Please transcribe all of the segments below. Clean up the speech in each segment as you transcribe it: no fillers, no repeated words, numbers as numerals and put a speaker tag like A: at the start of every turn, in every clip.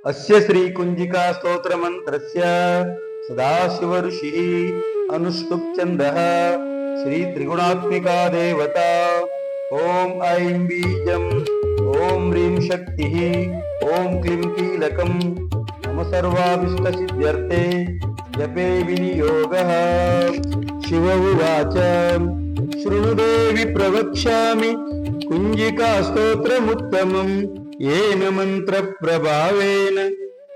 A: अस्य श्री कुंजिका स्तोत्र मंत्रस्य सदाशिव ऋषिः अनुष्टुप् छन्दः श्री त्रिगुणात्मिका देवता ओम ऐं बीजम् ओम ह्रीं शक्तिः ओम क्लीं कीलकं मम सर्वाभीष्टसिद्ध्यर्थे जपे विनियोगः। शिव उवाच शृणु देवि प्रवक्ष्यामि कुंजिका स्तोत्रमुत्तमम् येन मंत्र प्रभावेन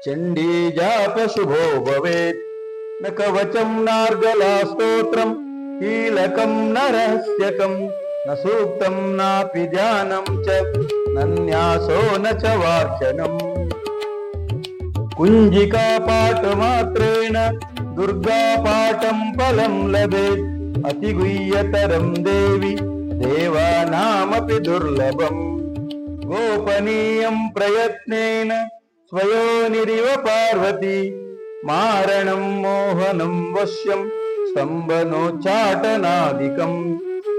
A: चंडी जाप शुभो भवेत्। न कवचं नार्गला स्तोत्रम् कीलकं न रहस्यकं न सूक्तं नापि ध्यानं च न न्यासो न च वाचनम्। कुंजिका पाठमात्रेण दुर्गा पाठं फलं लभेत् अतिगुह्यतरं देवि देवानामपि दुर्लभम्। गोपनीयं प्रयत्नेन स्वयोनिरिव पार्वती मारणं मोहनं वश्यं स्तम्भनोच्चाटनादिकं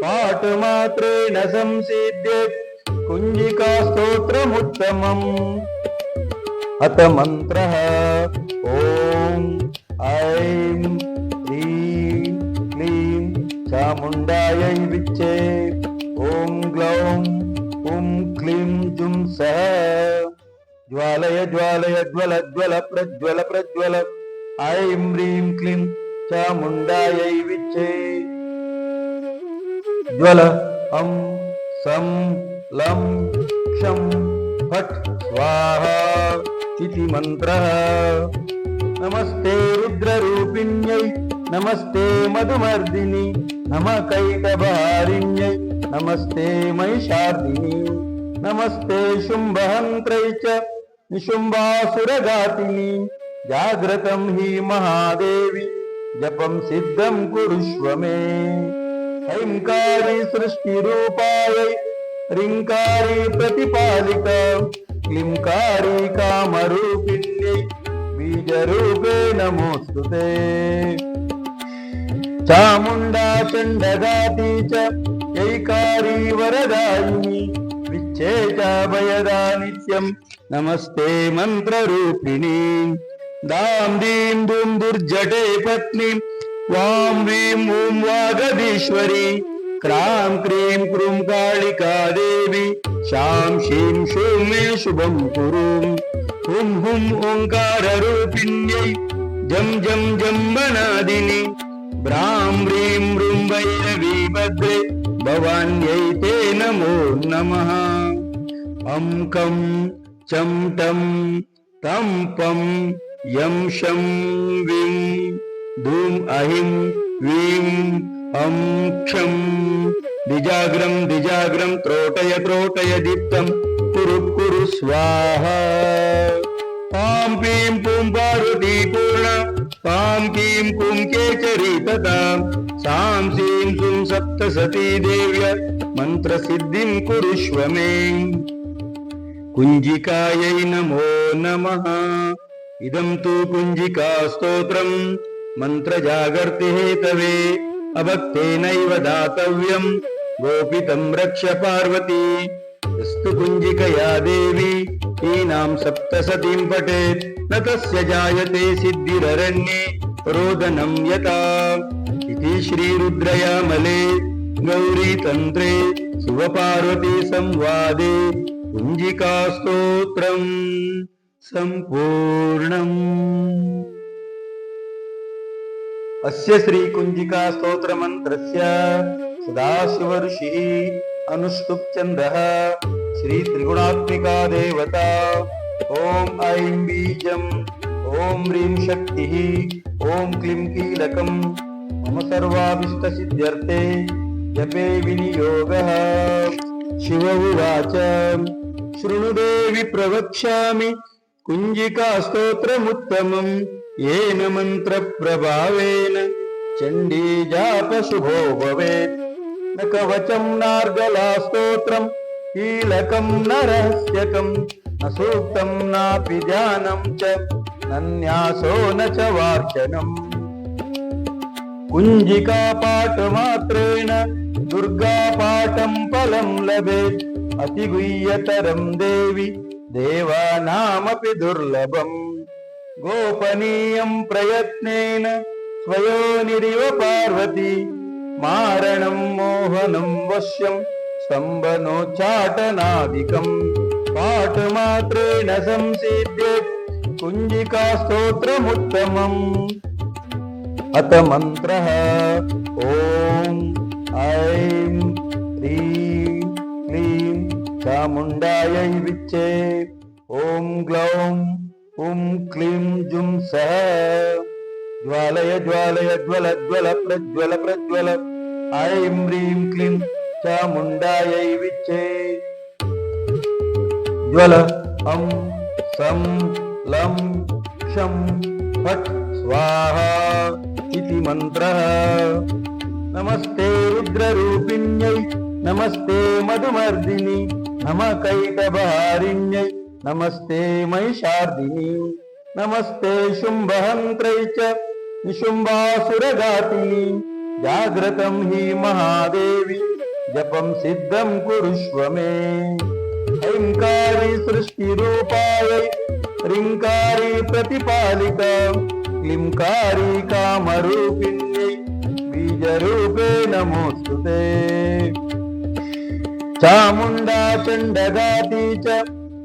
A: पाठमात्रेण संसिद्ध्येत् कुंजिका स्तोत्रमुत्तमम्। अथ मंत्रः ओम ऐं ह्रीं क्लीं चामुण्डायै विच्चे ओम ग्लौं ॐ क्लीं जुं सः ज्वालय ज्वालय ज्वल ज्वल प्रज्वल प्रज्वल ऐं ह्रीं क्लीं चामुण्डायै विच्चे ज्वल अं सं लं क्षं फट् स्वाहा इति मंत्रः। नमस्ते रुद्ररूपिण्यै नमस्ते मधुमर्दिनी नमः कैटभारिण्यै नमस्ते महिषार्दिनी नमस्ते शुम्भहन्त्रै च निशुम्भासुरघातिनी जाग्रतं हि महादेवी जपं सिद्धं कुरुष्व मे। ऐंकारी सृष्टिरूपायै ह्रींकारी प्रतिपालिका क्लींकारी कामरूपिण्यै बीजरूपे नमोस्तुते। चामुण्डा चण्डघाती च ऐकारी वरदायिनी विच्छे च भयदा नित्यं नमस्ते मन्त्ररूपिणी। दां दीं दूं दुर्जटे पत्नी वां वीं ॐ वागधीश्वरी क्रां क्रीं क्रूं कालिका देवी शां शीं शूं मे शुभं कुरु। हुं हुं ओंकाररूपिण्यै जं जं जम्बनादिनी ब्रां ह्रीं ह्रूं भैरवी भद्रे भवान्यै ते नमो नमः। अं कं चं टं तं पं यं शं विं धूं अहिं वीं अं क्षं द्विजाग्रं द्विजाग्रं त्रोटय त्रोटय दीप्तं कुरु कुरु स्वाहा। पां पीं पुं पार्वती पूर्णा पां कीं कुं केचरी तथा सां सीं सुं सप्तसती देव्य मन्त्रसिद्धिं कुरुष्व मे। कुंजिकायै नमो नमः। इदं तु कुंजिका स्तोत्रम् मन्त्रजागर्ति हेतवे अभक्तेनैव दातव्यं गोपितं रक्ष पार्वती। यस्तु कुंजिकया देवी हीनां सप्तसतीं पठेत् न तस्य जायते सिद्धिररण्ये रोदनं यथा। इति श्रीरुद्रयामले गौरीतन्त्रे शिवपार्वती संवादे कुंजिका स्तोत्रम् सम्पूर्णम्। अस्य श्री कुंजिका स्तोत्र मंत्रस्य सदाशिव ऋषिः अनुष्टुप् छन्दः श्री त्रिगुणात्मिका देवता ओम ऐं बीजम् ओम ह्रीं शक्तिः ओम क्लीं कीलकं मम सर्वाभीष्टसिद्ध्यर्थे जपे विनियोगः। शिव उवाच शृणु देवि प्रवक्ष्यामि कुंजिका स्तोत्रमुत्तमम् येन मंत्र प्रभावेन चंडी जाप शुभो भवेत्। न कवचं नार्गला स्तोत्रम् कीलकं न रहस्यकं न सूक्तं नापि ध्यानं च न न्यासो न च वाचनम्। कुंजिका पाठमात्रेण दुर्गा पाठं फलं लभेत् अतिगुह्यतरं देवि देवानामपि दुर्लभम् गोपनीयं प्रयत्नेन स्वयोनिरिव पार्वती मारणं मोहनं वश्यं स्तम्भनोच्चाटनादिकम् पाठमात्रेण संसिद्ध्येत् कुञ्जिका स्तोत्रमुत्तमम् अथ मन्त्रः ॐ ऐं ह्रीं क्लीं चामुण्डायै विच्चे ॐ ग्लौं हुं क्लीं जुं सः ज्वालय ज्वालय ज्वल ज्वल प्रज्वल प्रज्वल ऐं ह्रीं क्लीं चामुण्डायै विच्चे ज्वल अं सं लं क्षं फट् स्वाहा इति मन्त्रः नमस्ते रुद्ररूपिण्यै नमस्ते मधुमर्दिनि नमः कैटभहारिण्यै नमस्ते महिषार्दिनि नमस्ते शुम्भहन्त्रै च निशुम्भासुरघातिनि जाग्रतं हि महादेवी जपं सिद्धं कुरुष्व मे ऐङ्कारी सृष्टिरूपायै ह्रीङ्कारी प्रतिपालिका क्लींकारी कामरूपिण्यै बीजरूपे नमोऽस्तु ते चामुण्डा चण्डघाती च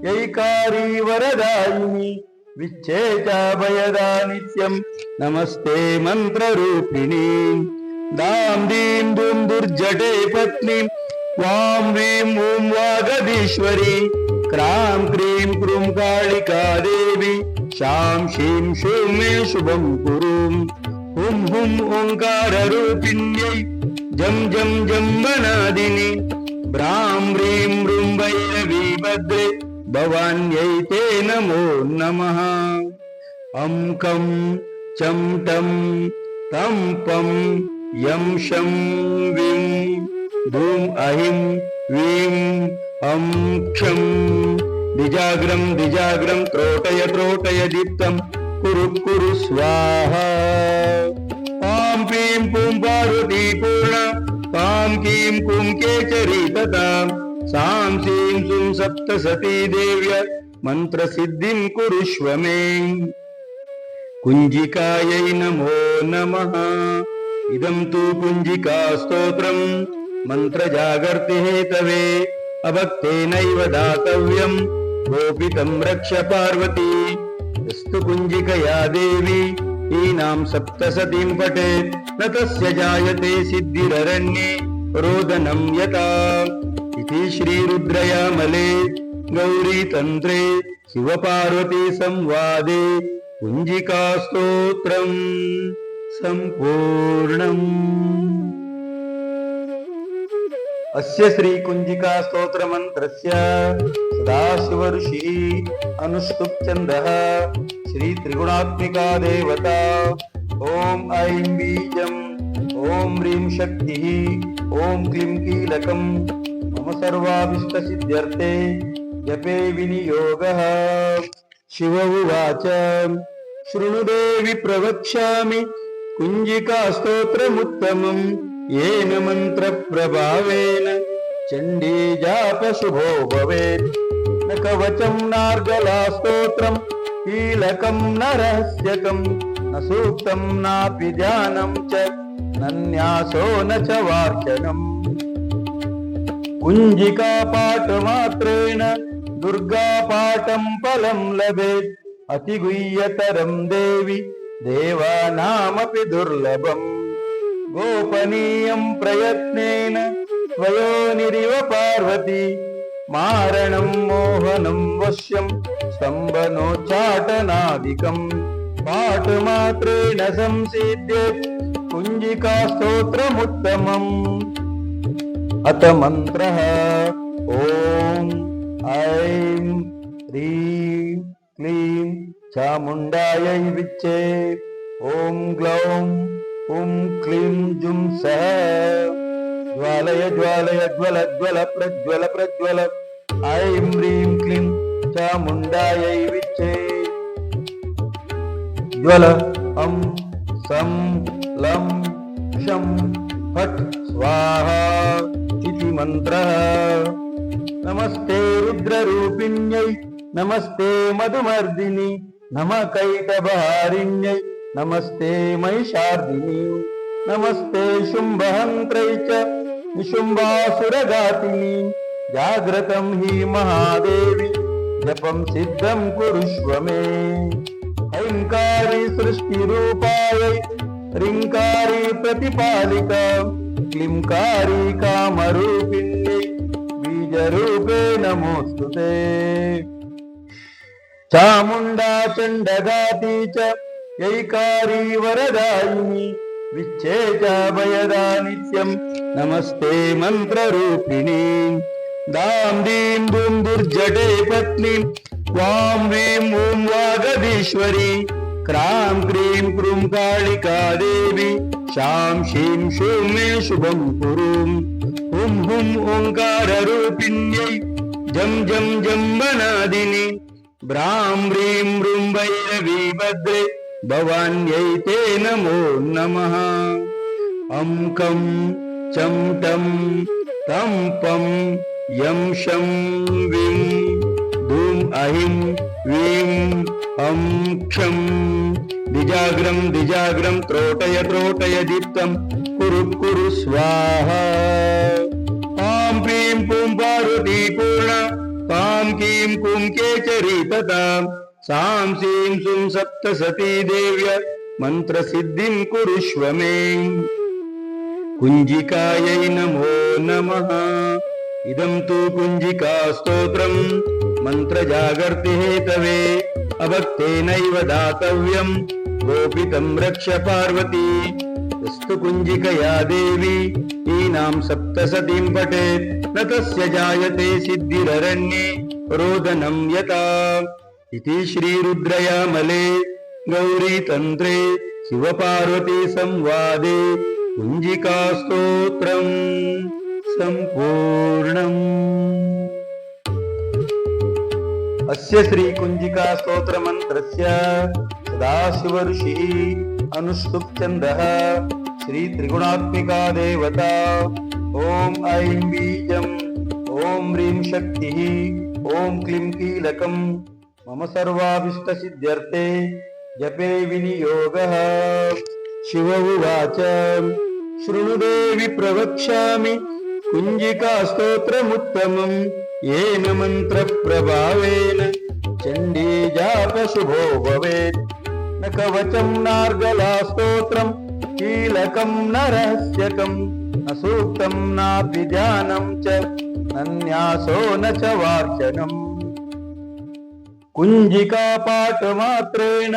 A: यैकारी वरदायिनी विच्चे चाभयदा नित्यं नमस्ते मन्त्ररूपिणी दां दीं दुं दुर्जटे पत्नी वां वीं ॐ वागधीश्वरी क्रां क्रीं क्रूं कालिका देवी शां शीं शूं मे शुभं कुरु हुं हुं ओङ्काररूपिण्यै जं जं जम्बनादिनि ब्रां ह्रीं ह्रूं भैरवी भद्रे भवान्यै ते नमो नमः अं कं चं टं तं पं यं शं विं धूं अहिं वीं अं क्षं द्विजाग्रं द्विजाग्रं त्रोटय त्रोटय दीप्तं कुरु कुरु स्वाहा ॐ क्लीं पुं पार्वती पूर्णा तां कीं कुं केचरी तथा सां सीं सुं सप्तसती देव्य मन्त्रसिद्धिं कुरुष्व मे कुञ्जिकायै नमो नमः इदं तु कुञ्जिका स्तोत्रम् मन्त्रजागर्ति हेतवे अभक्तेनैव दातव्यं गोपितं रक्ष पार्वती यस्तु कुञ्जिकया देवी हीनां सप्तसतीं पठेत् न तस्य जायते सिद्धिररण्ये रोदनं यथा इति श्रीरुद्रयामले गौरीतन्त्रे शिवपार्वती संवादे कुञ्जिका स्तोत्रं सम्पूर्णम् अस्य श्री कुञ्जिका स्तोत्र मंत्रस्य सदाशिव ऋषिः अनुष्टुप् छन्दः श्री त्रिगुणात्मिका देवता ओम ऐं बीजम् ओम ह्रीं शक्तिः ओम क्लीं कीलकं मम सर्वाभीष्ट सिद्ध्यर्थे जपे विनियोगः शिव उवाच शृणु देवि प्रवक्ष्यामि कुञ्जिका स्तोत्रमुत्तमम् येन मंत्र प्रभावेन चण्डी जाप शुभो भवेत् न कवचं नार्गला स्तोत्रं कीलकं न रहस्यकं न सूक्तं नापि ध्यानं च न न्यासो न च वार्चनम् कुञ्जिका पाठमात्रेण दुर्गा पाठं फलं लभेत् अतिगुह्यतरं देवि देवानामपि दुर्लभम् गोपनीयं प्रयत्नेन स्वयोनिरिव पार्वती मारणं मोहनं वश्यं स्तम्भनोच्चाटनादिकं पाठमात्रेण संसिद्ध्येत् कुञ्जिका स्तोत्रमुत्तमम् अथ मन्त्रः ॐ ऐं ह्रीं क्लीं चामुण्डायै विच्चे ॐ ग्लौं हुं क्लीं जुं सः ज्वालय ज्वालय ज्वल ज्वल प्रज्वल प्रज्वल ऐं ह्रीं क्लीं चामुण्डायै विच्चे ज्वल अं सं लं क्षं फट् स्वाहा इति मन्त्रः नमस्ते रुद्ररूपिण्यै नमस्ते मधुमर्दिनि नमः कैटभारिण्यै नमस्ते महिषार्दिनि नमस्ते शुम्भहन्त्रै च निशुम्भासुरघातिनि जाग्रतं हि महादेवी जपं सिद्धं कुरुष्व मे ऐङ्कारी सृष्टिरूपायै ह्रीङ्कारी प्रतिपालिका क्लींकारी कामरूपिण्यै बीजरूपे नमोऽस्तुते चामुण्डा चण्डघाती च यैकारी वरदायिनी विच्छेचा भयदा नित्यं नमस्ते मन्त्ररूपिणी दां दीं दूं दुर्जटे पत्नी वां वीं ॐ वागधीश्वरी क्रां क्रीं क्रूं कालिका देवी शां शीं शूं मे शुभं कुरु हुं हुं ओङ्काररूपिण्यै जं जं जम्बनादिनि ब्रां ब्रीं ब्रूं भैरवी भद्रे भवान्यै ते नमो नमः अं कं चं टं तं पं यं शं विं दूं अहिं वीं अं क्षं द्विजाग्रं द्विजाग्रं त्रोटय त्रोटय दीप्तं कुरु कुरु स्वाहा पां पीं पुं पार्वती पूर्णा पां कीं कुं केचरी तथा सां सीं सुं सप्तसती देव्य मन्त्रसिद्धिं कुरुष्व मे कुञ्जिकायै नमो नमः इदं तु कुञ्जिका स्तोत्रं मन्त्रजागर्ति हेतवे अभक्तेनैव दातव्यं गोपितं रक्ष पार्वती यस्तु कुञ्जिकया देवी ईनां सप्तसतीं पठेत् न तस्य जायते सिद्धिररण्ये रोदनं यथा इति श्रीरुद्रयामले गौरीतन्त्रे शिवपार्वती संवादे कुञ्जिकास्तोत्रं सम्पूर्णम्। अस्य श्रीकुञ्जिकास्तोत्रमन्त्रस्य सदाशिवऋषिः अनुष्टुप्छन्दः श्रीत्रिगुणात्मिका देवता ॐ ऐं बीजम् ॐ ह्रीं शक्तिः ॐ क्लीं कीलकम् मम सर्वाभीष्टसिद्ध्यर्थे जपे विनियोगः। शिव उवाच शृणु देवि प्रवक्ष्यामि कुञ्जिकास्तोत्रमुत्तमं येन मन्त्रप्रभावेन चण्डी जापशुभो भवेत् न कवचं नार्गलास्तोत्रं कीलकं न रहस्यकं न सूक्तं नापि ध्यानं च नन्यासो न च वार्चनम् कुञ्जिका पाठमात्रेण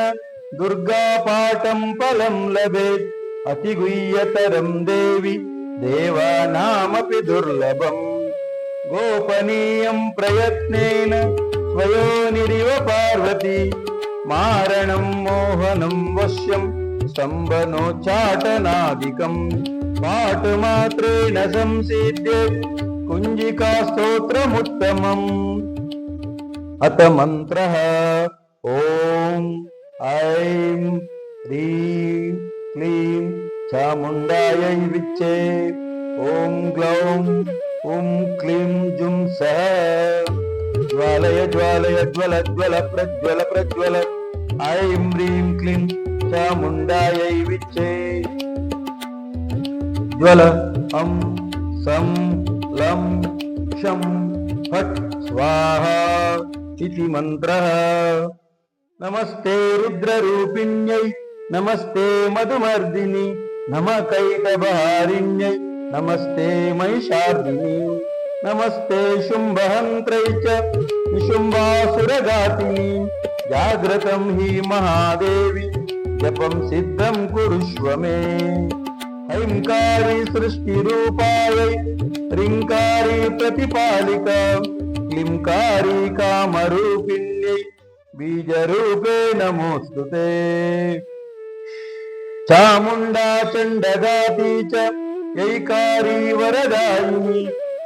A: दुर्गापाठं फलं लभेत् अतिगुह्यतरं देवि देवानामपि दुर्लभम् गोपनीयं प्रयत्नेन स्वयोनिरिव पार्वती मारणं मोहनं वश्यं स्तम्भनोच्चाटनादिकम् पाठमात्रेण संसिद्ध्येत् कुञ्जिकास्तोत्रमुत्तमम्। अथ मन्त्रः ॐ ऐं ह्रीं क्लीं चामुण्डायै विच्चे ॐ ग्लौं ॐ क्लीं जुं सः ज्वालय ज्वालय ज्वल ज्वल प्रज्वल प्रज्वल ऐं ह्रीं क्लीं चामुण्डायै विच्चे ज्वल अं सं लं शं फट् स्वाहा इति मन्त्रः। नमस्ते रुद्ररूपिण्यै नमस्ते मधुमर्दिनि नमः कैटभारिण्यै नमस्ते महिषार्दिनि नमस्ते शुम्भहन्त्रै च निशुम्भासुरघातिनि जाग्रतं हि महादेवी जपं सिद्धं कुरुष्व मे ऐङ्कारी सृष्टिरूपायै ह्रीङ्कारी प्रतिपालिका क्लींकारी कामरूपिण्यै बीजरूपे नमोऽस्तुते चामुण्डा चण्डघाती च यैकारी वरदायिनी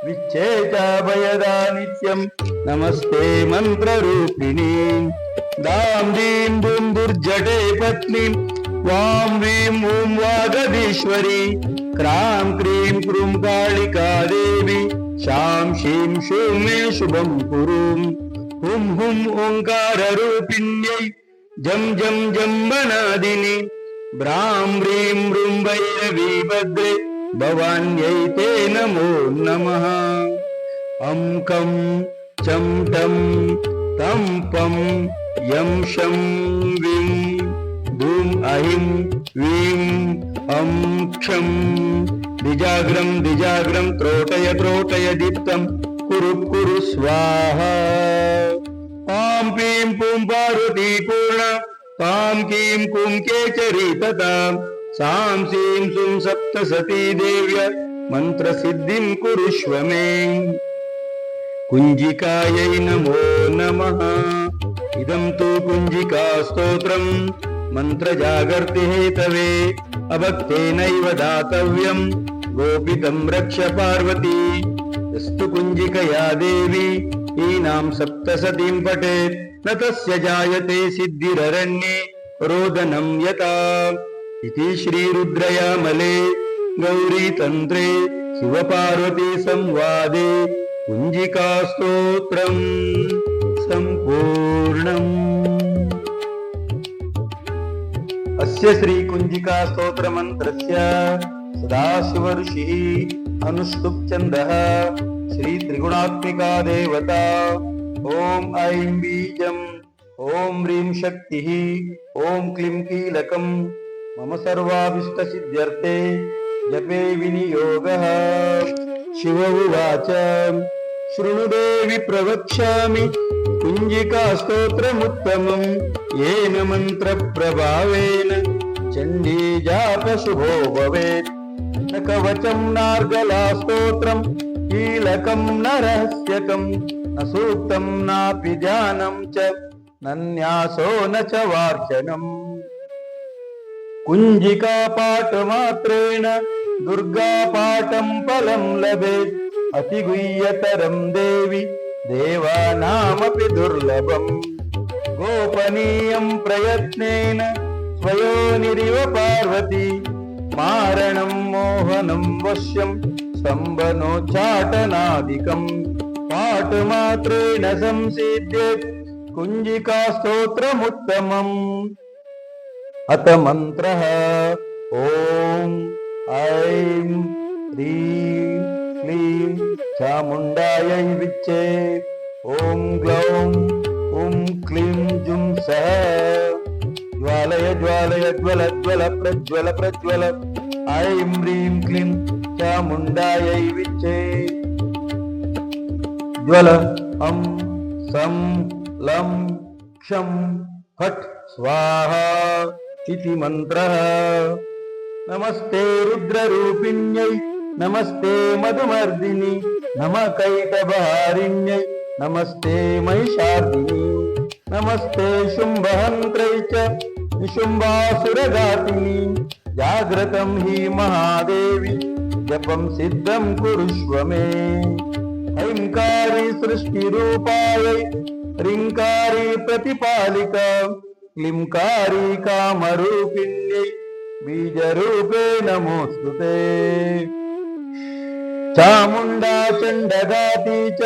A: विच्छेचा भयदा नित्यं नमस्ते मन्त्ररूपिणी दां दीं दूं दुर्जटे पत्नी वां वीं ॐ वागधीश्वरी क्रां क्रीं क्रूं कालिका देवी शां शीं शूं मे शुभं कुरु हुं हुं ओङ्काररूपिण्यै जं जं जम्बनादिनि ब्रां ब्रीं मृं भैरवीभद्रे भवान्यै ते नमो नमः। अं कं चं टं तं पं यं शं विं धूं ऐं वीं अं क्षं द्विजाग्रं द्विजाग्रं त्रोटय त्रोटय दीप्तं कुरु कुरु स्वाहा। तां पीं पुं पार्वती पूर्णा तां कीं कुं केचरी तथा सां सीं सुं सप्तसती देव्य मन्त्रसिद्धिं कुरुष्व मे। कुञ्जिकायै नमो नमः। इदं तु कुञ्जिका स्तोत्रं मन्त्रजागर्ति हेतवे अभक्तेनैव दातव्यं गोपितं रक्ष पार्वती। यस्तु कुञ्जिकया देवी ईनां सप्तसतीं पठेत् न तस्य जायते सिद्धिररण्ये रोदनं यथा। इति श्रीरुद्रयामले गौरीतन्त्रे शिवपार्वती संवादे कुञ्जिकास्तोत्रं सम्पूर्णम्। अस्य श्रीकुञ्जिकास्तोत्रमन्त्रस्य सदाशिव ऋषिः अनुष्टुप् छन्दः श्रीत्रिगुणात्मिका देवता। ॐ ऐं बीजम् ॐ ह्रीं शक्तिः ॐ क्लीं कीलकम् मम सर्वाभीष्टसिद्ध्यर्थे जपे विनियोगः। शिव उवाच शृणु देवि प्रवक्ष्यामि कुञ्जिकास्तोत्रमुत्तमम् येन मन्त्रप्रभावेन चण्डी जापशुभो भवेत्। न कवचं नार्गलास्तोत्रं कीलकं न रहस्यकं न सूक्तं नापि ध्यानं च न न्यासो न च वार्चनम्। कुञ्जिकापाठमात्रेण दुर्गापाठं फलं लभेत् अतिगुह्यतरं देवि देवानामपि दुर्लभम्। गोपनीयं प्रयत्नेन स्वयोनिरिव पार्वती मारणं मोहनं वश्यं स्तम्भनोच्चाटनादिकम् पाठमात्रेण संसिद्ध्येत् कुञ्जिकास्तोत्रमुत्तमम्। अथ मन्त्रः ॐ ऐं ह्रीं क्लीं चामुण्डायै विच्चे ॐ ग्लौं ॐ क्लीं जुं सः ज्वालय ज्वालय ज्वल ज्वल प्रज्वल प्रज्वल ऐं ह्रीं क्लीं चामुण्डायै विच्चे ज्वल अं सं लं क्षं फट् स्वाहा इति मन्त्रः। नमस्ते रुद्ररूपिण्यै नमस्ते मधुमर्दिनि नमः कैटभहारिण्यै नमस्ते महिषार्दिनि नमस्ते शुम्भहन्त्रै च निशुम्भासुरघातिनि जाग्रतं हि महादेवी जपं सिद्धं कुरुष्व मे। ऐङ्कारी सृष्टिरूपायै ह्रीङ्कारी प्रतिपालिका क्लींकारी कामरूपिण्यै बीजरूपे नमोस्तुते। चामुण्डा चण्डघाती च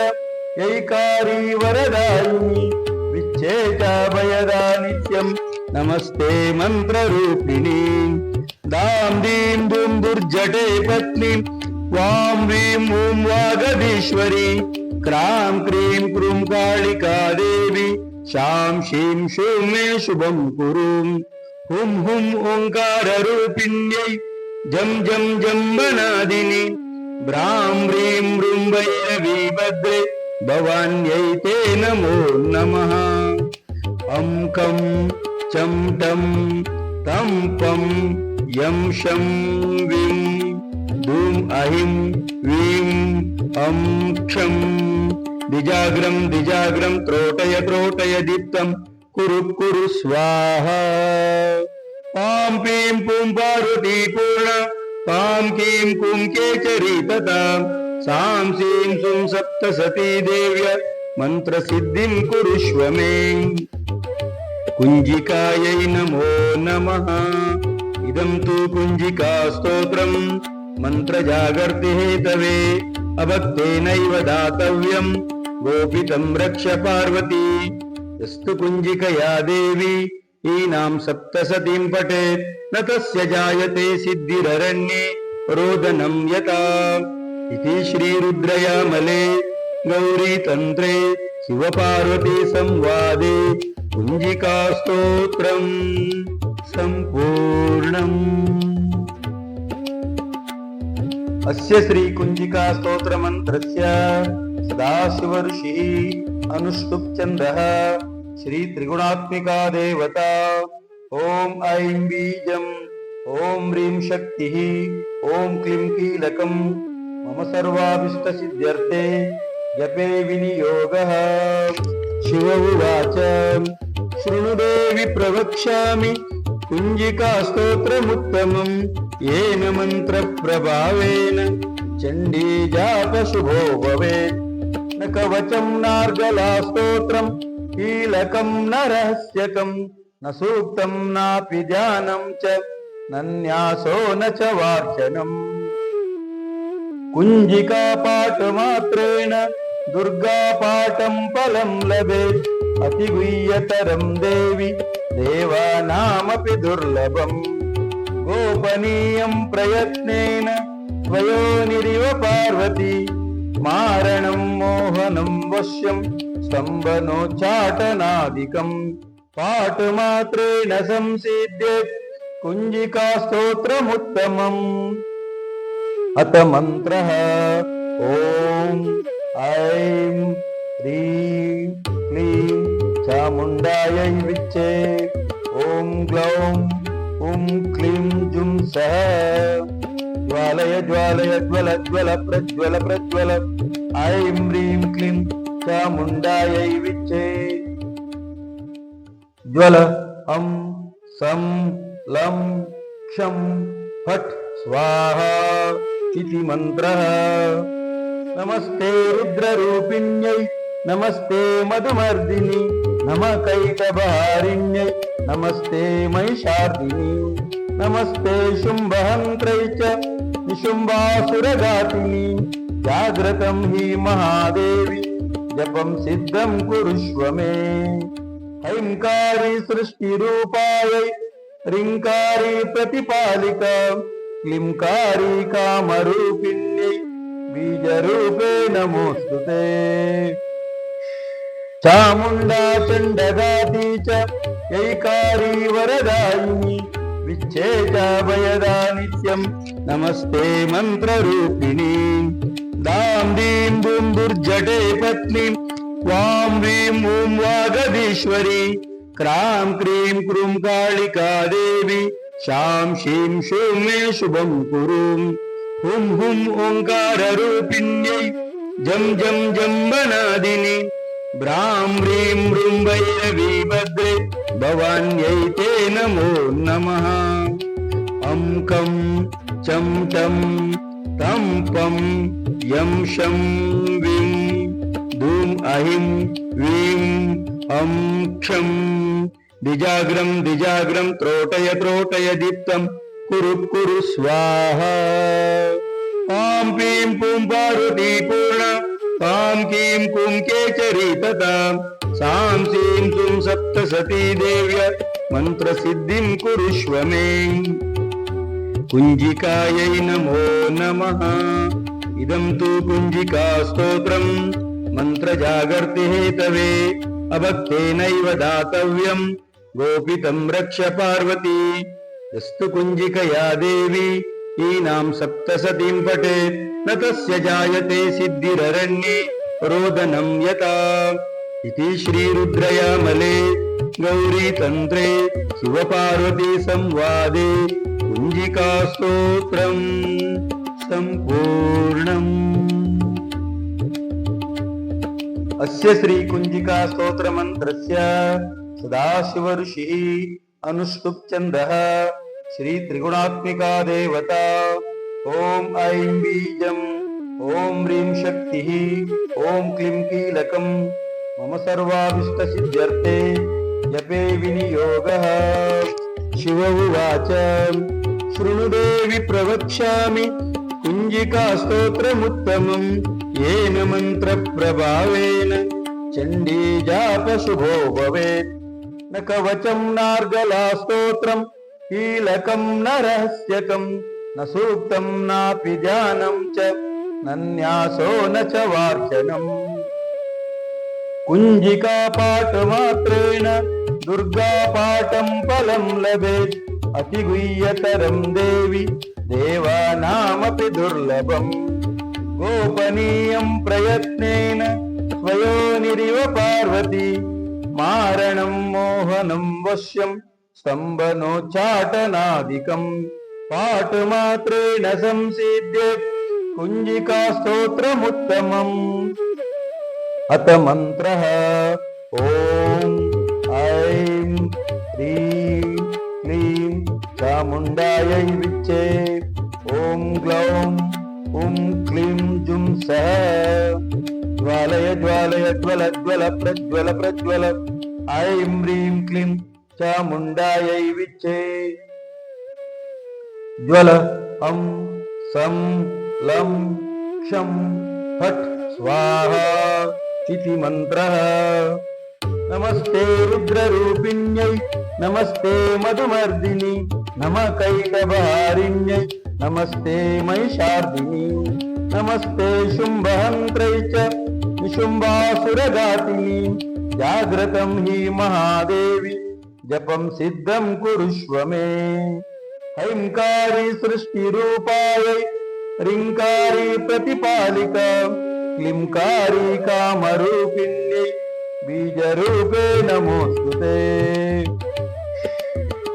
A: ऐकारी वरदायिनी विच्छे च भयदा नित्यं नमस्ते मन्त्ररूपिणी। दां दीं दुं दुर्जटे पत्नी वां वीं ऊं वागधीश्वरी क्रां क्रीं क्रूं कालिका देवी शां शीं शूं मे शुभं कुरु। हुं हुं ओङ्काररूपिण्यै जं जं जम्बनादिनि ब्रां ब्रीं मृं भैरवीभद्रे भवान्यै ते नमो नमः। अं कं चं टं तं पं यं शं विं धूं ऐं वीं अं क्षं द्विजाग्रं द्विजाग्रं त्रोटय त्रोटय दीप्तं कुरु कुरु स्वाहा। तां पीं पुं पार्वती पूर्णा तां कीं कुं केचरी तथा सां सीं सुं सप्तसती देव्य मन्त्रसिद्धिं कुरुष्व मे। कुञ्जिकायै नमो नमः। इदं तु कुञ्जिका स्तोत्रं मन्त्रजागर्ति हेतवे अभक्तेनैव दातव्यं गोपितं रक्ष पार्वती यस्तु कुञ्जिकया देवी ईनां सप्तसतीं पठेत् न तस्य जायते सिद्धिररण्ये रोदनं यथा इति श्रीरुद्रयामले गौरीतन्त्रे शिवपार्वती संवादे कुञ्जिकास्तोत्रम् सम्पूर्णम्। अस्य श्री कुञ्जिकास्तोत्रमन्त्रस्य सदाशिव ऋषिः अनुष्टुप् चन्द्रः श्री त्रिगुणात्मिका देवता। ओम ऐं बीजम् ओम ह्रीं शक्तिः ओम क्लीं कीलकं मम सर्वाभीष्टसिद्ध्यर्थे जपे विनियोगः। शिव उवाच शृणु देवि प्रवक्ष्यामि कुञ्जिकास्तोत्रमुत्तमं येन मन्त्रप्रभावेन चण्डी जापशुभो भवेत्। न कवचं नार्गला स्तोत्रं कीलकं न रहस्यकं न सूक्तं नापि ध्यानं च न न्यासो न च वार्चनम्। कुञ्जिका पाठमात्रेण दुर्गा पाठं फलं लभेत्। अतिगुह्यतरं देवि देवानामपि दुर्लभम्। गोपनीयं प्रयत्नेन त्वयोनिरिव पार्वती मारणं मोहनं वश्यं स्तम्भनोच्चाटनादिकम् पाठमात्रेण संसिद्ध्येत् कुञ्जिकास्तोत्रमुत्तमम्। अथ मन्त्रः ॐ ऐं ह्रीं क्लीं चामुण्डायै विच्चे ॐ ग्लौं ॐ क्लीं जुं सः ज्वालय ज्वालय ज्वल ज्वल प्रज्वल प्रज्वल ऐं ह्रीं क्लीं चामुण्डायै विच्चे ज्वल हं सं लं क्षं फट् स्वाहा इति मन्त्रः। नमस्ते रुद्ररूपिण्यै नमस्ते मधुमर्दिनि नमः कैटभारिण्यै नमस्ते महिषार्दिनि नमस्ते शुम्भहन्त्रै च निशुम्भासुरघातिनि। जाग्रतं हि महादेवी जपं सिद्धं कुरुष्व मे। ऐंकारी सृष्टिरूपायै ह्रींकारी प्रतिपालिका क्लींकारी कामरूपिण्यै बीजरूपे नमोस्तुते। चामुण्डा चण्डघाती च यैकारी वरदायिनी विच्छेचाभयदा नित्यं नमस्ते मन्त्ररूपिणी। दां दीं बूं दुर्जटे पत्नीं वां ह्रीं ॐ वागधीश्वरी क्रां क्रीं क्रूं कालिका देवी शां शीं शूं मे शुभं कुरु। हुं हुं ओङ्काररूपिण्यै जं जं जम्बनादिनि ब्रां ह्रीं ह्रूं भैरवी भद्रे भवान्यै ते नमो नमः। अं कं चं टं तं पं यं शं विं धूं अहिं वीं अं क्षं द्विजाग्रं द्विजाग्रं त्रोटय त्रोटय दीप्तं कुरु कुरु स्वाहा। ॐ पीं पूं पार्वती पूर्णा ॐ कीं कुं केचरी तथा सां सीं सुं सप्तसती देव्य मन्त्रसिद्धिं कुरुष्व मे। कुञ्जिकायै नमो नमः। इदं तु कुञ्जिकास्तोत्रं मन्त्रजागर्ति हेतवे अभक्तेनैव दातव्यं गोपितं रक्ष पार्वती यस्तु कुञ्जिकया देवी ईनां सप्तसतीं पठेत् न तस्य जायते सिद्धिररण्ये रोदनं यथा इति श्रीरुद्रयामले गौरीतन्त्रे शिवपार्वती संवादे कुञ्जिकास्तोत्रम् सम्पूर्णम्। अस्य श्री कुञ्जिकास्तोत्रमन्त्रस्य सदाशिव ऋषिः अनुष्टुप् चन्द्रः श्री त्रिगुणात्मिका देवता। ओम ऐं बीजम् ओम ह्रीं शक्तिः ओम क्लीं कीलकं मम सर्वाभीष्टसिद्ध्यर्थे जपे विनियोगः। शिव उवाच शृणु देवि प्रवक्ष्यामि कुञ्जिकास्तोत्रमुत्तमं येन मन्त्रप्रभावेन चण्डी जापशुभो भवेत्। न कवचं नार्गला स्तोत्रं कीलकं न रहस्यकं न सूक्तं नापि ध्यानं च न न्यासो न च वार्चनम्। कुञ्जिका पाठमात्रेण दुर्गा पाठं फलं लभेत्। अतिगुह्यतरं देवि देवानामपि दुर्लभम्। गोपनीयं प्रयत्नेन स्वयोनिरिव पार्वती मारणं मोहनं वश्यं स्तम्भनोच्चाटनादिकम्। पाठमात्रेण संसिद्ध्येत् कुञ्जिका स्तोत्रमुत्तमम्। अथ मन्त्रः ॐ ऐं ह्रीं क्लीं चामुण्डायै विच्चे। ॐ ग्लौं हुं क्लीं जुं सः ज्वालय ज्वालय ज्वल ज्वल प्रज्वल प्रज्वल। ऐं ह्रीं क्लीं चामुण्डायै विच्चे। ज्वल अं सं लं क्षं फट् स्वाहा इति मन्त्रः। नमस्ते रुद्ररूपिण्यै नमस्ते मधुमर्दिनि नमः कैटभारिण्यै नमस्ते महिषार्दिनि नमस्ते शुम्भहन्त्रै च निशुम्भासुरघातिनि। जाग्रतं हि महादेवी जपं सिद्धं कुरुष्व मे। हैंकारी सृष्टिरूपायै ह्रींकारी प्रतिपालिका क्लींकारी कामरूपिण्यै बीजरूपे नमोस्तुते।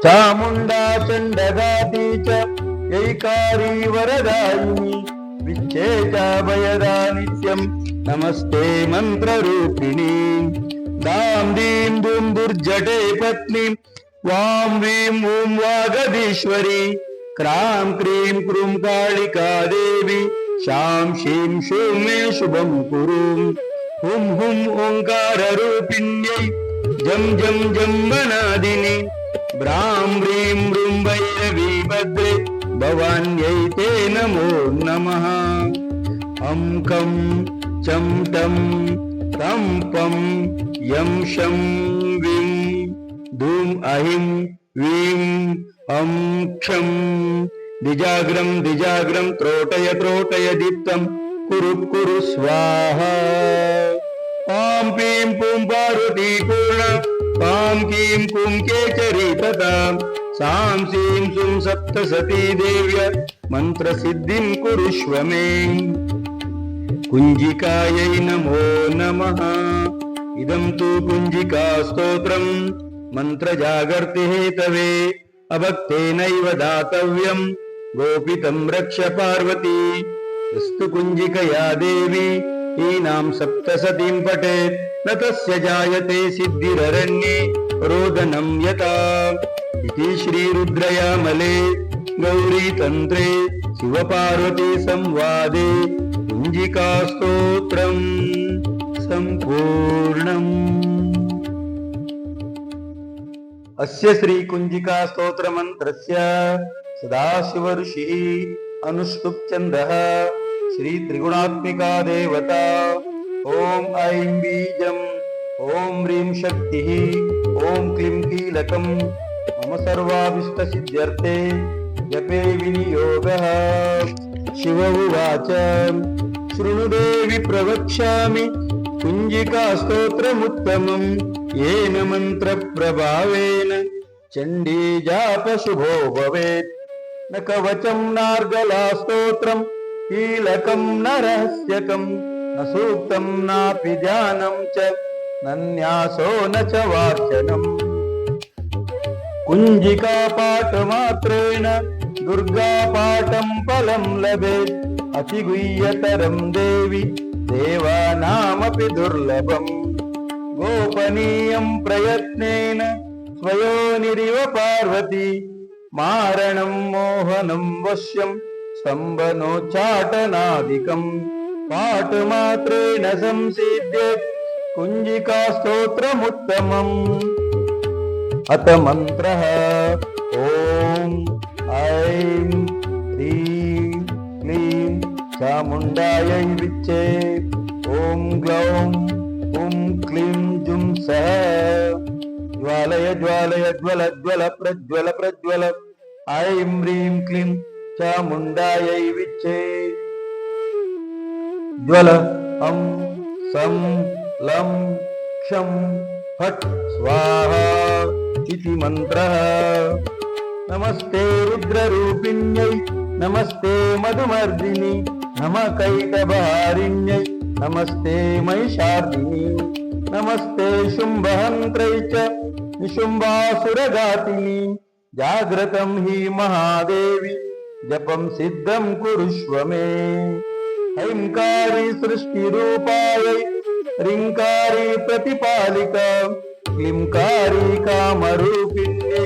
A: चामुण्डा चण्डघाती च यैकारी वरदायिनी विच्चे च भयदा नित्यं नमस्ते मन्त्ररूपिणी। दां दीं दूं दुर्जटे पत्नी वां वीं ऊं वागधीश्वरी। क्रां क्रीं क्रूं कालिका देवी शां शीं शूं मे शुभं कुरु। हुं हुं ओङ्काररूपिण्यै जं जं जम्बनादिनि ब्रां ब्रीं ब्रूं भैरवी भद्रे भवान्यै ते नमो नमः। अं कं चं टं तं पं यं शं विं धूं अहिं वीं अं क्षं द्विजाग्रं द्विजाग्रं त्रोटय त्रोटय दीप्तं कुरु कुरु स्वाहा। पां पीं पुं पार्वती पूर्ण पां कीं कुं केचरी तथा सां सीं सुं सप्तसती देव्य मन्त्रसिद्धिं कुरुष्व मे। कुञ्जिकायै नमो नमः। इदं तु कुञ्जिका स्तोत्रं मन्त्रजागर्ति हेतवे अभक्तेनैव दातव्यं गोपितं रक्ष पार्वती। यस्तु कुञ्जिकया देवी हीनां सप्तसतीं पठेत् न तस्य जायते सिद्धिररण्ये रोदनं यथा। इति श्रीरुद्रयामले गौरीतन्त्रे शिवपार्वती संवादे कुञ्जिका स्तोत्रं सम्पूर्णम्। अस्य श्री कुञ्जिका स्तोत्र मंत्रस्य सदाशिव ऋषिः अनुष्टुप् छन्दः श्री त्रिगुणात्मिका देवता। ओम ऐं बीजम् ओम ह्रीं शक्तिः ओम क्लीं कीलकम् मम सर्वाभीष्टसिद्ध्यर्थे जपे विनियोगः। शिव उवाच शृणु देवि प्रवक्ष्यामि कुञ्जिका स्तोत्रमुत्तमम् येन मन्त्रप्रभावेन चण्डी जापशुभो भवेत्। न कवचं नार्गला स्तोत्रं कीलकं न रहस्यकं न सूक्तं नापि ध्यानं च न न्यासो न च वार्चनम्। कुञ्जिका पाठमात्रेण दुर्गा पाठं फलं लभेत्। अतिगुह्यतरं देवि देवानामपि दुर्लभम्। गोपनीयं प्रयत्नेन स्वयोनिरिव पार्वती मारणं मोहनं वश्यं स्तम्भनोच्चाटनादिकम्। पाठमात्रेण संसिद्ध्येत् कुञ्जिका स्तोत्रमुत्तमम्। अथ मन्त्रः ॐ ऐं ह्रीं क्लीं चामुण्डायै विच्चे। ॐ ग्लौं हुं क्लीं जुं सः ज्वालय ज्वालय ज्वल ज्वल प्रज्वल प्रज्वल। ऐं ह्रीं क्लीं चामुण्डायै विच्चे। ज्वल अं सं लं क्षं फट् स्वाहा इति मन्त्रः। नमस्ते रुद्ररूपिण्यै नमस्ते मधुमर्दिनि नमः कैटभारिण्यै नमस्ते महिषार्दिनि नमस्ते शुम्भहन्त्रै च निशुम्भासुरघातिनि। जाग्रतं हि महादेवी जपं सिद्धं कुरुष्व मे। ऐंकारी सृष्टिरूपायै ह्रींकारी प्रतिपालिका क्लींकारी कामरूपिण्यै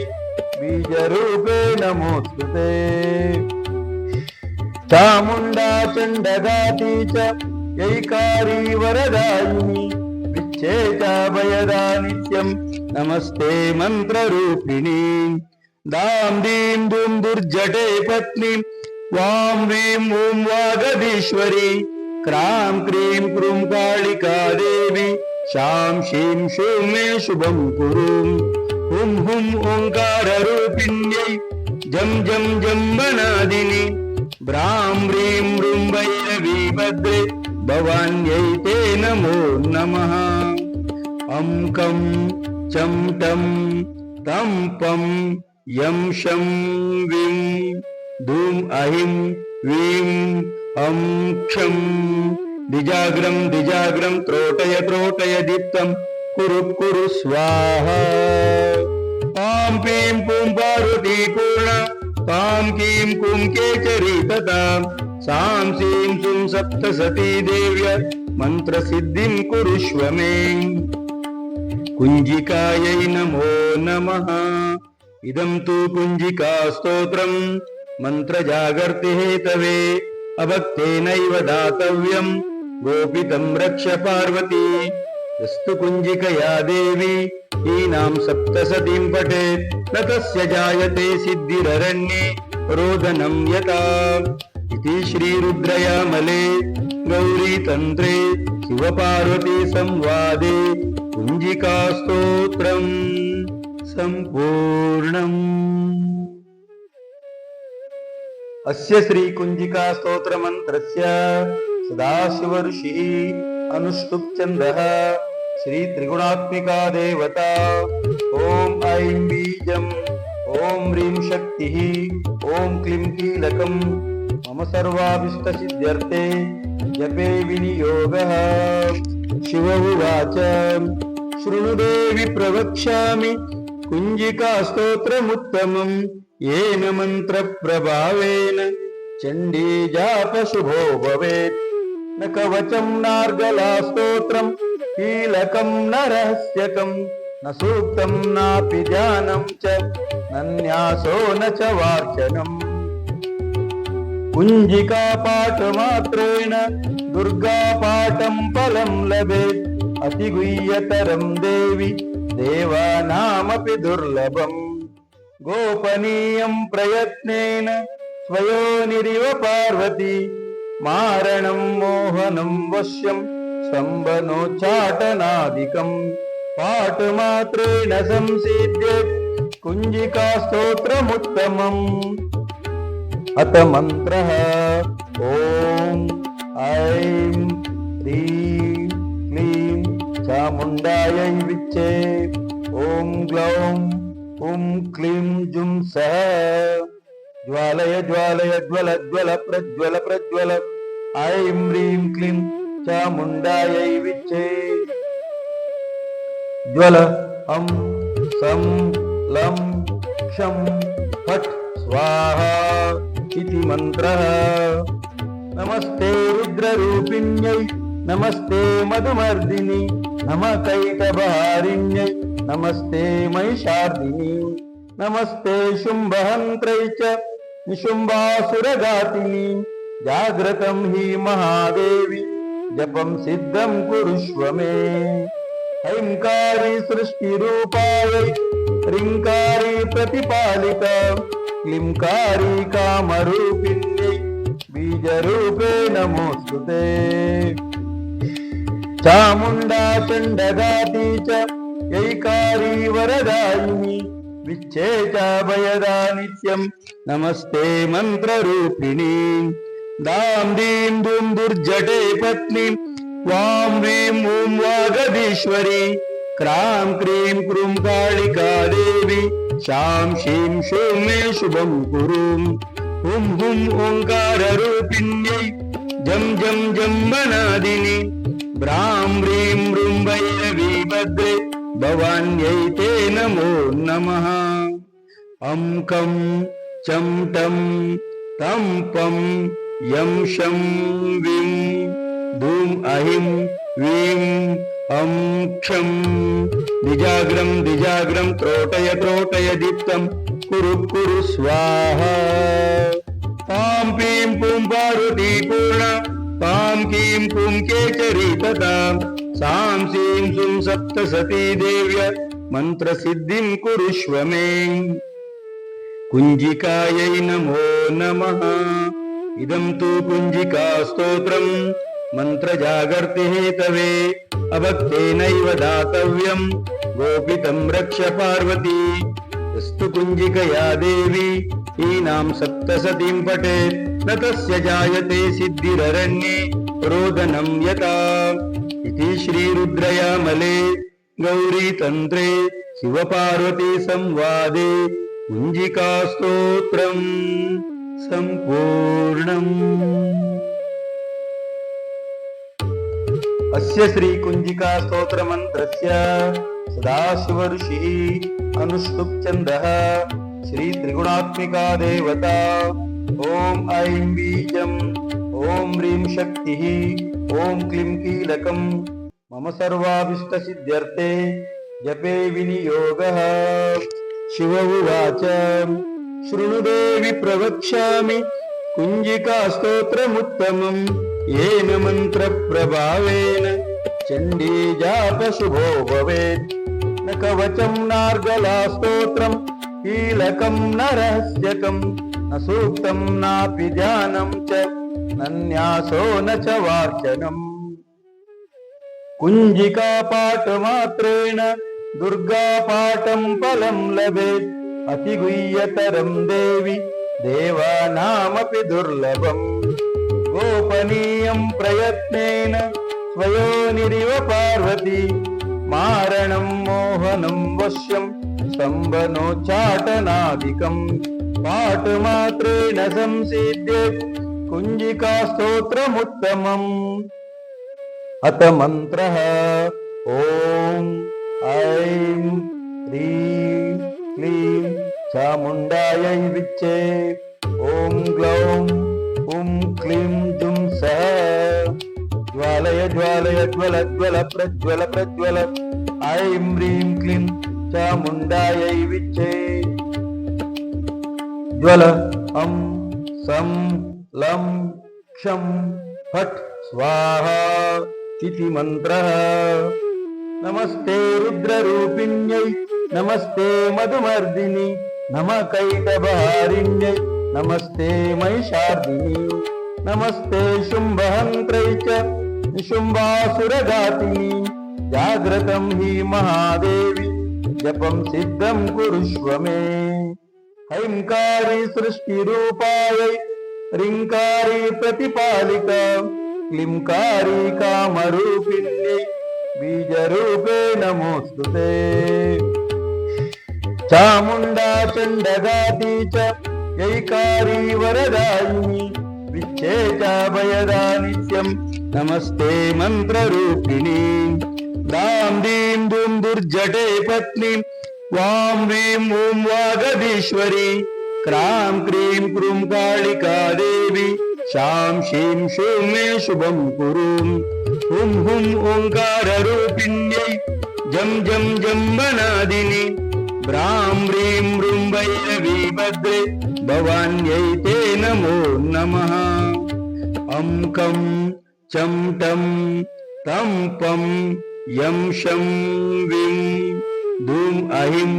A: बीजरूपे नमोस्तुते। चामुण्डा चण्डघाती च यैकारी वरदायिनी विच्छे च भयदा नित्यं नमस्ते मन्त्ररूपिणी। दां दीं दूं दुर्जटे पत्नी वां ह्रीं ॐ वागधीश्वरी। क्रां क्रीं क्रूं कालिका देवी शां शीं शूं मे शुभं कुरु। हुं हुं ओङ्काररूपिण्यै जं जं जम्बनादिनि ब्रां ह्रीं ह्रूं भैरवी भद्रे भवान्यै ते नमो नमः। अं कं चं टं तं पं यं शं विं धूं अहिं वीं अं क्षं द्विजाग्रं द्विजाग्रं त्रोटय त्रोटय दीप्तं कुरु कुरु स्वाहा। ॐ पीं पुं पार्वती पूर्णा तां कीं कुं केचरी तथा सां सीं सुं सप्तसती देव्य मन्त्रसिद्धिं कुरुष्व मे। कुञ्जिकायै नमो नमः। इदं तु कुञ्जिका स्तोत्रं मन्त्रजागर्ति हेतवे अभक्तेनैव दातव्यं गोपितं रक्ष पार्वती। यस्तु कुञ्जिकया देवी हीनां सप्तसतीं पठेत् न तस्य जायते सिद्धिररण्ये रोदनं यथा। इति श्रीरुद्रयामले गौरीतन्त्रे शिवपार्वती संवादे कुञ्जिकास्तोत्रम् सम्पूर्णम्। अस्य श्री कुञ्जिका स्तोत्र मंत्रस्य सदाशिव ऋषिः अनुष्टुप् छन्दः श्री त्रिगुणात्मिका देवता। ओम ऐं बीजम् ओम ह्रीं शक्तिः ओम क्लीं कीलकं मम सर्वाभीष्टसिद्ध्यर्थे जपे विनियोगः। शिव उवाच शृणु देवि प्रवक्ष्यामि कुञ्जिका स्तोत्रमुत्तमम् येन मन्त्रप्रभावेन चण्डी जापशुभो भवेत्। न कवचं नार्गला स्तोत्रं कीलकं न रहस्यकं न सूक्तं नापि ध्यानं च न न्यासो न च वार्चनम्। कुञ्जिका पाठमात्रेण दुर्गा पाठं फलं लभेत्। अतिगुह्यतरं देवि देवानामपि दुर्लभम्। गोपनीयं प्रयत्नेन स्वयोनिरिव पार्वती मारणं मोहनं वश्यं स्तम्भनोच्चाटनादिकं पाठमात्रेण संसिद्ध्येत् कुञ्जिका स्तोत्रमुत्तमम्। अथ मन्त्रः ॐ ऐं ह्रीं क्लीं चामुण्डायै विच्चे। ॐ ग्लौं हुं क्लीं जुं सः ज्वालय ज्वालय ज्वल ज्वल प्रज्वल प्रज्वल। ऐं ह्रीं क्लीं चामुण्डायै विच्चे। ज्वल अं सं लं क्षं फट् स्वाहा इति मन्त्रः। नमस्ते रुद्ररूपिण्यै नमस्ते मधुमर्दिनि नमः कैटभारिण्यै नमस्ते महिषार्दिनि नमस्ते शुम्भहन्त्रै च निशुम्भासुरघातिनि। जाग्रतं हि महादेवी जपं सिद्धं कुरुष्व मे। ऐंकारी सृष्टिरूपायै ह्रींकारी प्रतिपालिका क्लींकारी कामरूपिण्यै बीजरूपे नमोस्तुते। चामुंडा चंडघाती च यैकारी वरदायिनी विच्छेचा भयदा नित्यं नमस्ते मंत्ररूपिणी। दां दीं दूं दुर्जटे पत्नी वां वीं ऊं वागदीश्वरी क्रां क्रीं क्रूं कालिका देवी शां शीं शूं मे शुभं कुरु। हुं हुं ओंकाररूपिण्यै जं जं जम्बनादिनी ब्रां व्रीं मृं भैरवी भद्रे भवान्यै ते नमो नमः। अं कं चं टं तं पं यं शं विं धूं अहिं वीं अं क्षं द्विजाग्रं द्विजाग्रं त्रोटय त्रोटय दीप्तं कुरु कुरु स्वाहा। पां पीं पुं पार्वती पूर्णा पां कीं पुं केचरी तथा सां सीं सुं सप्तसती देव्य मन्त्रसिद्धिं कुरुष्व मे। कुञ्जिकायै नमो नमः। इदं तु कुञ्जिका स्तोत्रं मन्त्रजागर्ति हेतवे अभक्तेनैव दातव्यं गोपितं रक्ष पार्वती। यस्तु कुञ्जिकया देवी हीनां सप्तसतीं पठेत् न तस्य जायते सिद्धिररण्ये रोदनं यथा। इति श्रीरुद्रयामले गौरीतन्त्रे शिवपार्वती संवादे कुञ्जिकास्तोत्रं सम्पूर्णम्। अस्य श्री कुञ्जिका स्तोत्र मंत्रस्य सदाशिव ऋषिः अनुष्टुप् छन्दः श्री त्रिगुणात्मिका देवता। ओम ऐं बीजम् ओम ह्रीं शक्तिः ओम क्लीं कीलकम् मम सर्वाभीष्ट सिद्ध्यर्थे जपे विनियोगः। शिव उवाच शृणु देवि प्रवक्ष्यामि कुञ्जिका स्तोत्रमुत्तमम् येन मंत्र प्रभावेन चण्डी जाप शुभो भवेत्। न कवचं नार्गला स्तोत्रं कीलकं न रहस्यकं न सूक्तं नापि ध्यानं च न न्यासो न च वार्चनम्। कुञ्जिका पाठमात्रेण दुर्गा पाठं फलं लभेत्। अतिगुह्यतरं देवि देवानामपि दुर्लभम्। गोपनीयं प्रयत्नेन स्वयोनिरिव पार्वती मारणं मोहनं वश्यं स्तम्भनोच्चाटनादिकम्। पाठमात्रेण संसिद्ध्येत् कुञ्जिका स्तोत्रमुत्तमम्। अथ मन्त्रः ॐ ऐं ह्रीं क्लीं चामुण्डायै विच्चे ॐ ग्लौं हुं क्लीं जुं सः ज्वालय ज्वालय ज्वल ज्वल प्रज्वल प्रज्वल ऐं ह्रीं क्लीं चामुण्डायै विच्चे ज्वल अं सं लं क्षं फट् स्वाहा इति मन्त्रः। नमस्ते रुद्ररूपिण्यै नमस्ते मधुमर्दिनि नमः कैटभहारिण्यै नमस्ते महिषार्दिनि नमस्ते शुम्भहन्त्रै च निशुम्भासुरघातिनि। जाग्रतं हि महादेवी जपं सिद्धं कुरुष्व मे। हैंकारी सृष्टिरूपायै ह्रींकारी प्रतिपालिका क्लींकारी कामरूपिण्यै बीजरूपे नमोस्तुते। चामुंडा चंडघाती च यैकारी वरदायिनी विच्छेचा भयदा नित्यं नमस्ते मंत्ररूपिणी। दां दीं दूं दुर्जटे पत्नी वां वीं ऊं वागदीश्वरी क्रां क्रीं क्रूं कालिका देवी शां शीं शूं मे शुभं कुरु। हुं हुं ओंकाररूपिण्यै जं जं जम्बनादिनी ब्रां व्रीं मृं भैरवी भद्रे भवान्यै ते नमो नमः। अं कं चं टं तं पं यं शं विं धूं अहिं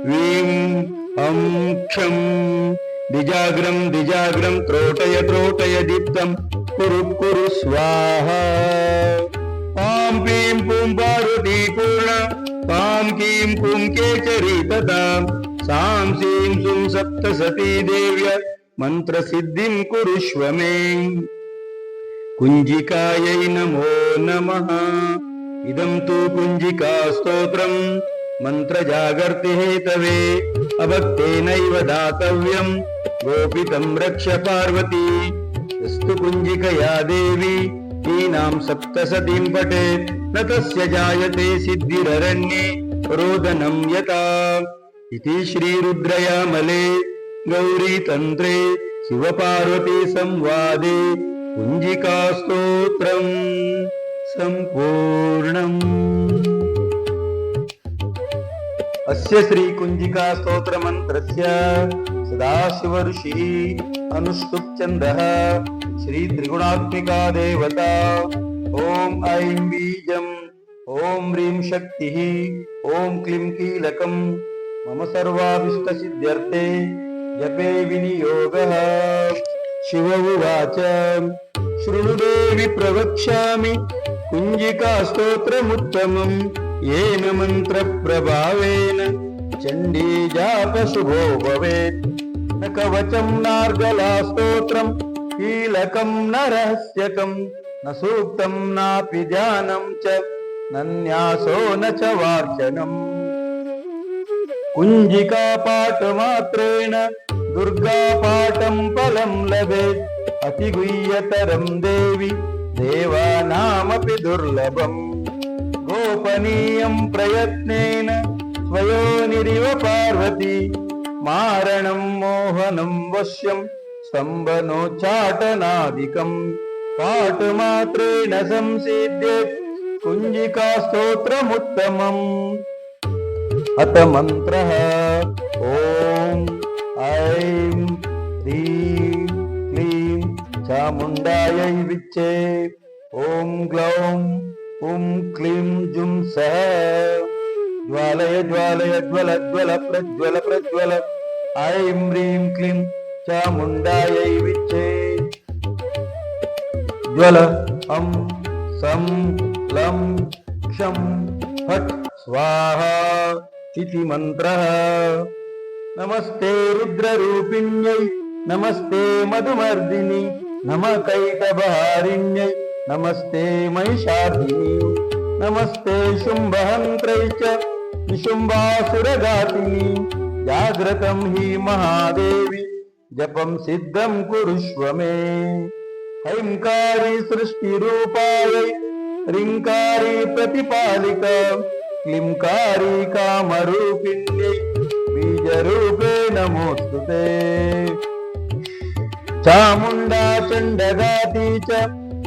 A: वीं अं क्षं द्विजाग्रं त्रोटय दीप्तं कुरु स्वाहा। ॐ क्लीं पूं पार्वती पूर्ण पां क्लीं पूं केचरी तथा सां सीं सुं सप्तसती देव्य मंत्रसिद्धिं कुरुष्व मे। कुञ्जिकायै नमो नमः। इदं तु कुञ्जिका स्तोत्रं मन्त्रजागर्ति हेतवे अभक्तेनैव दातव्यं गोपितं रक्ष पार्वती। यस्तु कुञ्जिकया देवी हीनां सप्तसतीं पठेत् न तस्य जायते सिद्धिररण्ये रोदनं यथा। इति श्रीरुद्रयामले गौरीतन्त्रे शिवपार्वती संवादे कुञ्जिकास्तोत्रम् सम्पूर्णम्। अस्य श्री कुञ्जिका स्तोत्र मंत्रस्य सदाशिव ऋषिः अनुष्टुप् छन्दः श्री त्रिगुणात्मिका देवता। ओम ऐं बीजम् ओम ह्रीं शक्तिः ओम क्लीं कीलकम् मम सर्वाभीष्ट सिद्ध्यर्थे जपे विनियोगः। शिव उवाच शृणु देवि प्रवक्ष्यामि कुञ्जिका स्तोत्रमुत्तमम् येन मंत्र प्रभावेन चंडी जाप शुभो भवेत्। न कवचं नार्गला स्तोत्रं कीलकं न रहस्यकं न सूक्तं नापि ध्यानं च न न्यासो न च वार्चनम्। कुञ्जिका पाठमात्रेण दुर्गा पाठं फलं लभेत् अतिगुह्यतरं देवि देवानामपि दुर्लभम्। गोपनीयं प्रयत्नेन स्वयोनिरिव पार्वती मारणं मोहनं वश्यं स्तम्भनोच्चाटनादिकं पाठमात्रेण संसिद्ध्येत् कुञ्जिका स्तोत्रमुत्तमम्। अथ मन्त्रः ॐ ऐं ह्रीं क्लीं चामुण्डायै विच्चे ॐ ग्लौं ॐ क्लीं जुं सः ज्वालय ज्वालय ज्वल ज्वल प्रज्वल प्रज्वल ऐं ह्रीं क्लीं चामुण्डायै विच्चे ज्वल अं सं लं क्षं फट् स्वाहा इति मन्त्रः। नमस्ते रुद्ररूपिण्यै नमस्ते मधुमर्दिनि नमः कैटभहारिण्यै नमस्ते महिषार्दिनि नमस्ते शुम्भहन्त्रै च निशुम्भासुरघातिनि। जाग्रतं हि महादेवी जपं सिद्धं कुरुष्व मे। ऐंकारी सृष्टिरूपायै ह्रींकारी प्रतिपालिका क्लींकारी कामरूपिण्यै बीजरूपे नमोस्तुते। चामुण्डा चण्डघाती च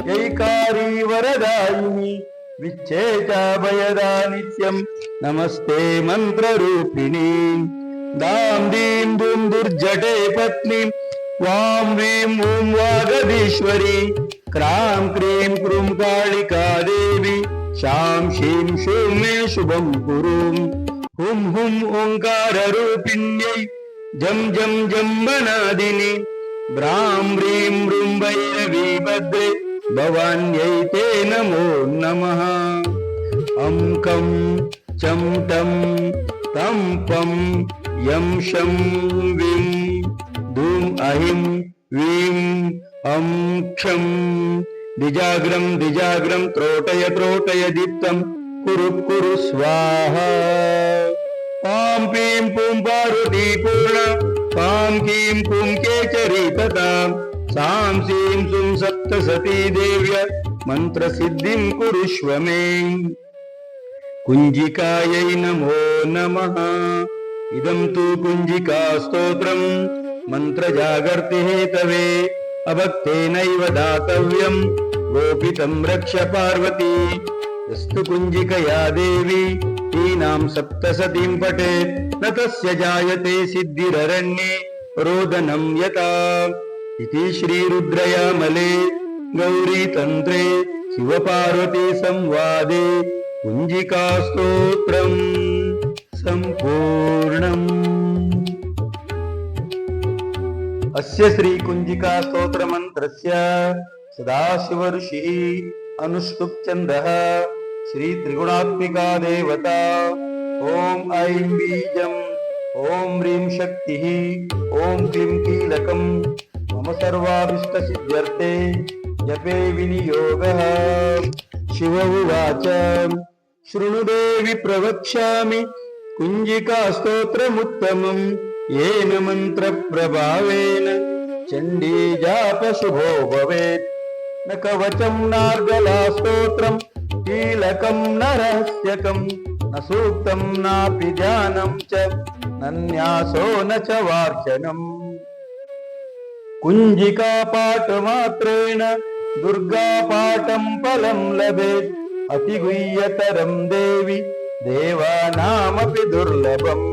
A: यैकारी वरदायिनी विच्छेचाभयदा नित्यं नमस्ते मन्त्ररूपिणी। दां दीं दूं दुर्जटे पत्नी वां वीं ऊं वागधीश्वरी क्रां क्रीं क्रूं कालिका देवी शां शीं शूं मे शुभं कुरु। हुं हुं ओंकाररूपिण्यै जं जं जम्बनादिनि ब्रां ह्रीं ह्रूं भैरवी भद्रे भवान्यै ते नमो नमः। अं कं चं टं तं पं यं शं विं दूं अहिं वीं अं क्षं द्विजाग्रं त्रोटय दीप्तं कुरु स्वाहा। पां पीं पूं पार्वती पूर्ण पां क्लीं पूं केचरी तथा सां सीं सुं सप्तसती देव्य मंत्रसिद्धिं कुरुष्व मे। कुञ्जिकायै नमो नमः। इदं तु कुञ्जिका स्तोत्रं मन्त्रजागर्ति हेतवे अभक्तेनैव दातव्यं गोपितं रक्ष पार्वती। यस्तु कुञ्जिकया देवी हीनां सप्तसतीं पठेत् न तस्य जायते सिद्धिररण्ये रोदनं यथा। इति श्रीरुद्रयामले गौरीतन्त्रे शिवपार्वती संवादे कुञ्जिकास्तोत्रम् सम्पूर्णम्। अस्य श्री कुंजिका स्तोत्र मंत्रस्य सदाशिव ऋषिः अनुष्टुप् चंद्रः श्री त्रिगुणात्मिका देवता ओम ऐं बीजम् ओम ह्रीं शक्तिः ओम क्लीं कीलकम् मम सर्वाभीष्ट सिद्ध्यर्थे जपे विनियोगः। शिव उवाच शृणु देवि प्रवक्ष्यामि कुंजिका स्तोत्रमुत्तमम् येन मंत्र प्रभावेन चंडी जाप शुभो भवेत्। न कवचं नार्गला स्तोत्रम् कीलकं न रहस्यकं न सूक्तं नापि ध्यानं च न न्यासो न च वार्चनम्। कुंजिका पाठ मात्रेण दुर्गा पाठं फलं लभेत् अतिगुह्यतरं देवि देवानामपि दुर्लभम्।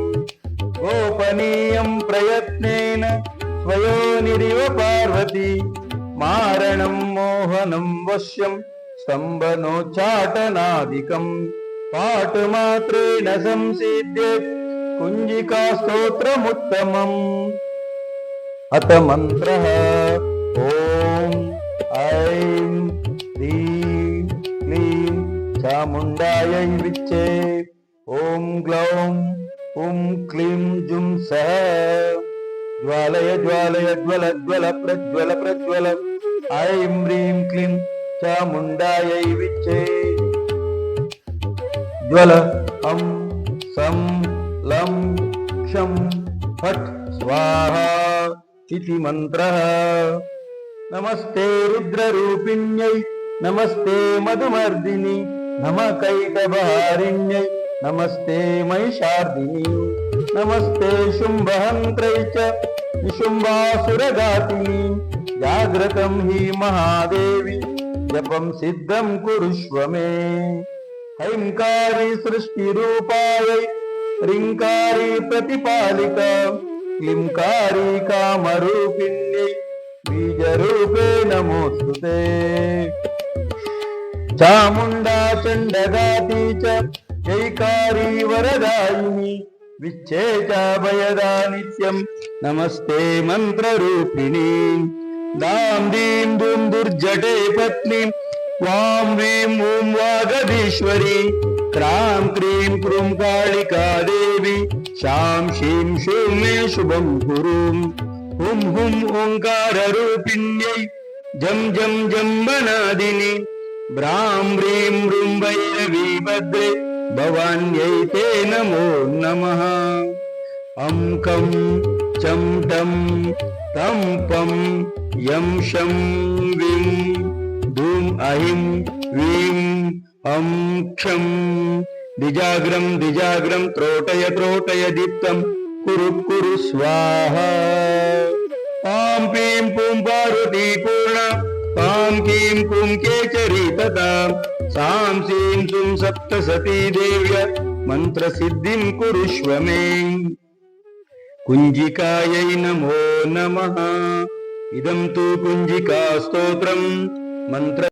A: गोपनीयं प्रयत्नेन स्वयोनिरिव पार्वती मारणं मोहनं वश्यं स्तम्भनोच्चाटनादिकं पाठमात्रेण संसिद्ध्येत् कुंजिका स्तोत्रमुत्तमम्। अथ मंत्रः ओम ऐं ह्रीं क्लीं चामुण्डायै विच्चे ओम ग्लौं ॐ क्लीं जुं सः ज्वालय ज्वालय ज्वल ज्वल प्रज्वल प्रज्वल ऐं ह्रीं क्लीं चामुण्डायै विच्चे ज्वल अं सं लं क्षं फट् स्वाहा इति मंत्रः। नमस्ते रुद्ररूपिण्यै नमस्ते मधुमर्दिनि नमः कैटभहारिण्यै नमस्ते महिषार्दिनि नमस्ते शुम्भहन्त्रै च निशुम्भासुरघातिनि जाग्रतं हि महादेवी जपं सिद्धं कुरुष्व मे। हैंकारी सृष्टिरूपायै ह्रींकारी प्रतिपालिका क्लींकारी कामरूपिण्यै बीजरूपे नमोस्तुते। चामुण्डा चण्डघाती च जैकारी वरदायिनी विच्छे च भयदा नित्यं नमस्ते मंत्ररूपिणी। दां दीं दूं दुर्जटे पत्नी वां वीं ऊं वागधीश्वरी क्रां क्रीं क्रूं कालिका देवी शां शीं शूं मे शुभं कुरु। हुं हुं ओंकाररूपिण्यै जं जं जम्बनादिनि ब्रां ह्रीं ह्रूं भैरवी भद्रे भवान्यै ते नमो नमः। अं कं चं टं तं पं यं शं विं धूं अहिं वीं अं क्षं द्विजाग्रं द्विजाग्रं त्रोटय त्रोटय दीप्तं कुरु कुरु स्वाहा। आं पीं पुं पार्वती पूर्णा तां कीं कुं केचरी तथा सां सीं सुं सप्तसती देव्य मंत्रसिद्धिं कुरुष्व मे। कुंजिकायै नमो नमः। इदं तु कुंजिका स्तोत्रम् मंत्र